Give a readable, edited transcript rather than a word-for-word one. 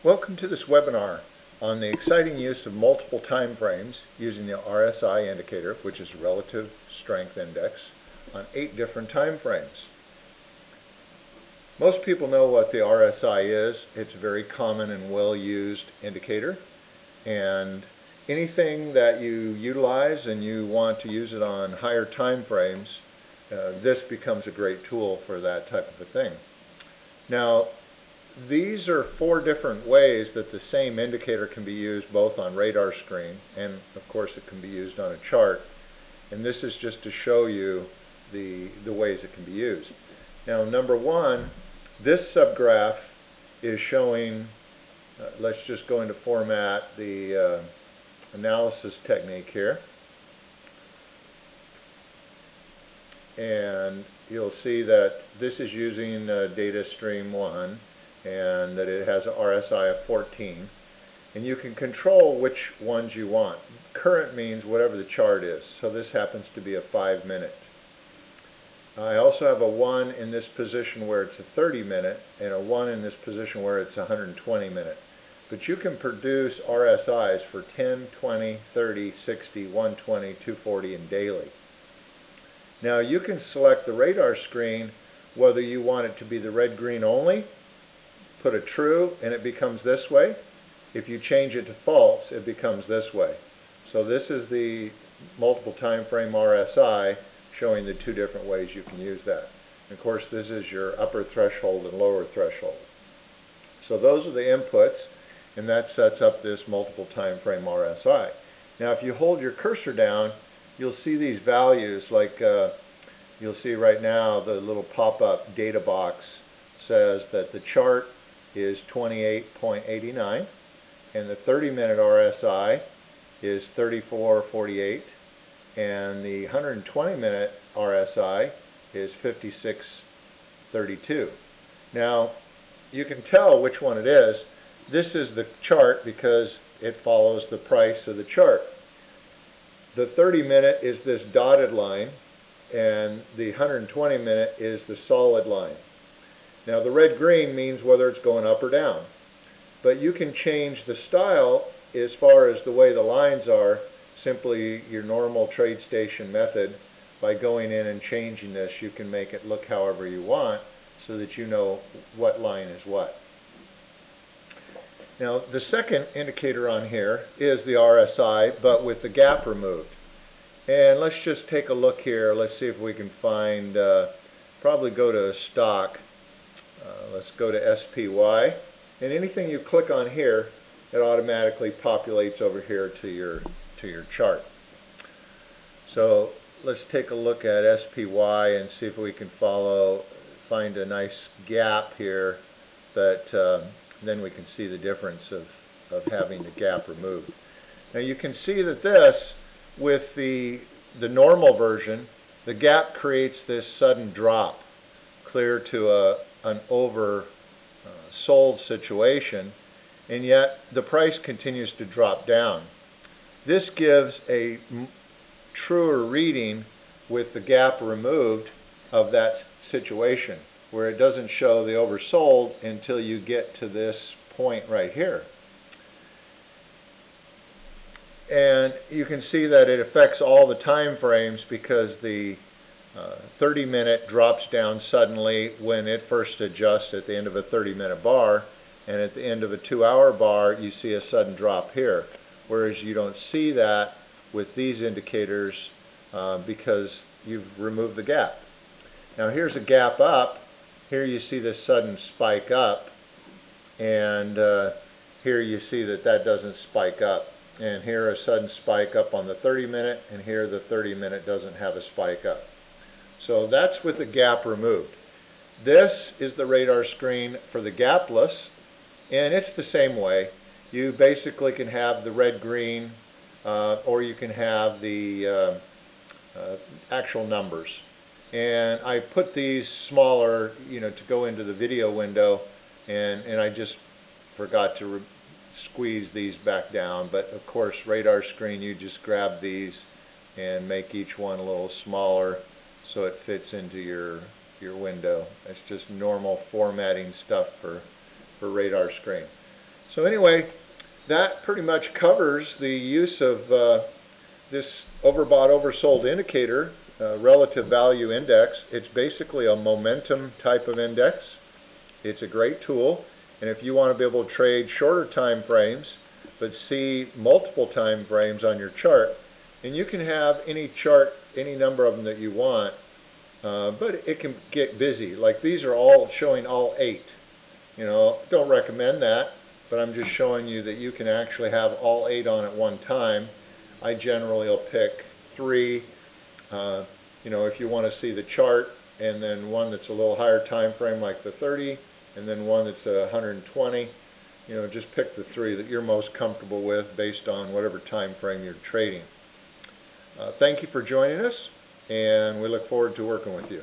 Welcome to this webinar on the exciting use of multiple time frames using the RSI indicator, which is Relative Strength Index, on 8 different time frames. Most people know what the RSI is. It's a very common and well-used indicator, and anything that you utilize and you want to use it on higher time frames, this becomes a great tool for that type of a thing. Now, these are 4 different ways that the same indicator can be used both on RadarScreen and of course it can be used on a chart, and this is just to show you the ways it can be used. Now, number 1, this subgraph is showing, let's just go into format the analysis technique here, and you'll see that this is using data stream 1 and that it has an RSI of 14, and you can control which ones you want. Current means whatever the chart is, so this happens to be a 5-minute. I also have a 1 in this position where it's a 30-minute and a 1 in this position where it's a 120-minute. But you can produce RSIs for 10, 20, 30, 60, 120, 240, and daily. Now you can select the radar screen whether you want it to be the red-green only, put a true, and it becomes this way. If you change it to false, it becomes this way. So this is the multiple time frame RSI showing the 2 different ways you can use that. And of course, this is your upper threshold and lower threshold. So those are the inputs, and that sets up this multiple time frame RSI. Now, if you hold your cursor down, you'll see these values, like you'll see right now the little pop-up data box says that the chart is 28.89 and the 30-minute RSI is 34.48 and the 120-minute RSI is 56.32. Now, you can tell which one it is. This is the chart because it follows the price of the chart. The 30-minute is this dotted line, and the 120-minute is the solid line. Now, the red-green means whether it's going up or down. But you can change the style as far as the way the lines are, simply your normal trade station method. By going in and changing this, you can make it look however you want so that you know what line is what. Now, the second indicator on here is the RSI, but with the gap removed. And let's just take a look here. Let's see if we can find, probably go to stock. Let's go to SPY. And anything you click on here, it automatically populates over here to your chart. So let's take a look at SPY and see if we can find a nice gap here that then we can see the difference of having the gap removed. Now you can see that this, with the normal version, the gap creates this sudden drop clear to an oversold situation, and yet the price continues to drop down. This gives a truer reading with the gap removed of that situation, where it doesn't show the oversold until you get to this point right here. And you can see that it affects all the time frames because the 30-minute drops down suddenly when it first adjusts at the end of a 30-minute bar, and at the end of a 2-hour bar you see a sudden drop here, whereas you don't see that with these indicators because you've removed the gap. Now here's a gap up. Here you see this sudden spike up, and here you see that that doesn't spike up. And here a sudden spike up on the 30-minute, and here the 30-minute doesn't have a spike up. So that's with the gap removed. This is the radar screen for the gapless, and it's the same way. You basically can have the red-green, or you can have the actual numbers. And I put these smaller, to go into the video window, and I just forgot to squeeze these back down. But of course, RadarScreen, you just grab these and make each one a little smaller so it fits into your window. It's just normal formatting stuff for RadarScreen. So anyway, that pretty much covers the use of this overbought, oversold indicator, relative value index. It's basically a momentum type of index. It's a great tool, and if you want to be able to trade shorter time frames but see multiple time frames on your chart, and you can have any chart, any number of them that you want, but it can get busy. Like these are all showing all 8. You know, don't recommend that, but I'm just showing you that you can actually have all 8 on at one time. I generally will pick 3, you know, if you want to see the chart, and then one that's a little higher time frame like the 30, and then one that's 120. You know, just pick the 3 that you're most comfortable with based on whatever time frame you're trading. Thank you for joining us, and we look forward to working with you.